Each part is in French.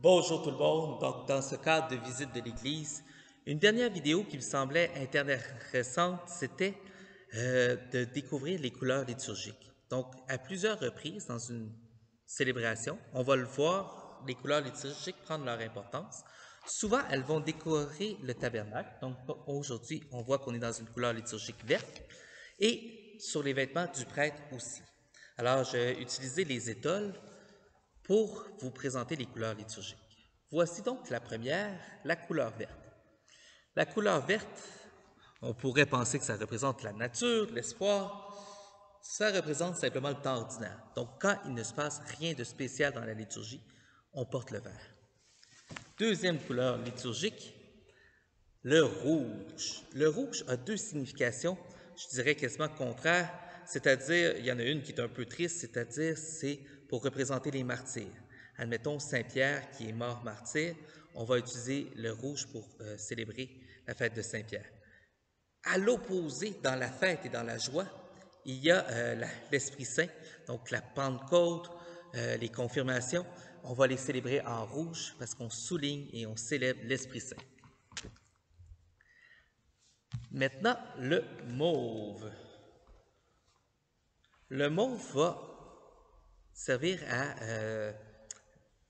Bonjour tout le monde. Donc, dans ce cadre de visite de l'Église, une dernière vidéo qui me semblait intéressante, c'était de découvrir les couleurs liturgiques. Donc, à plusieurs reprises dans une célébration, on va le voir, les couleurs liturgiques prendre leur importance. Souvent, elles vont décorer le tabernacle. Donc, aujourd'hui, on voit qu'on est dans une couleur liturgique verte et sur les vêtements du prêtre aussi. Alors, j'ai utilisé les étoiles pour vous présenter les couleurs liturgiques. Voici donc la première, la couleur verte. La couleur verte, on pourrait penser que ça représente la nature, l'espoir. Ça représente simplement le temps ordinaire. Donc, quand il ne se passe rien de spécial dans la liturgie, on porte le vert. Deuxième couleur liturgique, le rouge. Le rouge a deux significations, je dirais quasiment contraires, c'est-à-dire, il y en a une qui est un peu triste, c'est-à-dire c'est pour représenter les martyrs. Admettons Saint-Pierre qui est mort martyr, on va utiliser le rouge pour célébrer la fête de Saint-Pierre. À l'opposé, dans la fête et dans la joie, il y a l'Esprit Saint, donc la Pentecôte, les confirmations, on va les célébrer en rouge parce qu'on souligne et on célèbre l'Esprit Saint. Maintenant, le mauve. Le mauve va servir à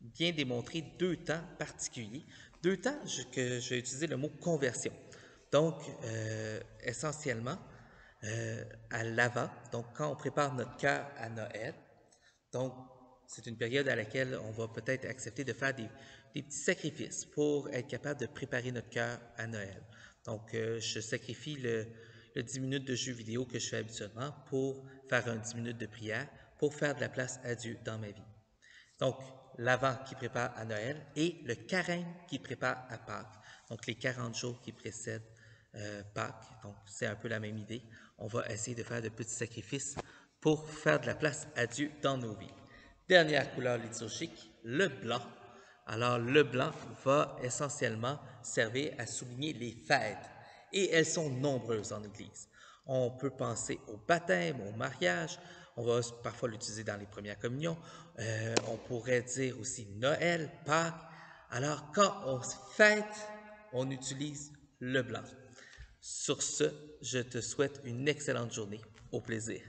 bien démontrer deux temps particuliers. Deux temps que j'ai utilisé le mot conversion. Donc, essentiellement, à l'avant, donc quand on prépare notre cœur à Noël, donc c'est une période à laquelle on va peut-être accepter de faire des petits sacrifices pour être capable de préparer notre cœur à Noël. Donc, je sacrifie le 10 minutes de jeu vidéo que je fais habituellement pour faire un 10 minutes de prière, pour faire de la place à Dieu dans ma vie. Donc, l'Avent qui prépare à Noël et le Carême qui prépare à Pâques. Donc, les 40 jours qui précèdent Pâques. Donc, c'est un peu la même idée. On va essayer de faire de petits sacrifices pour faire de la place à Dieu dans nos vies. Dernière couleur liturgique, le blanc. Alors, le blanc va essentiellement servir à souligner les fêtes. Et elles sont nombreuses en Église. On peut penser au baptême, au mariage. On va parfois l'utiliser dans les premières communions. On pourrait dire aussi Noël, Pâques. Alors, quand on fête, on utilise le blanc. Sur ce, je te souhaite une excellente journée. Au plaisir.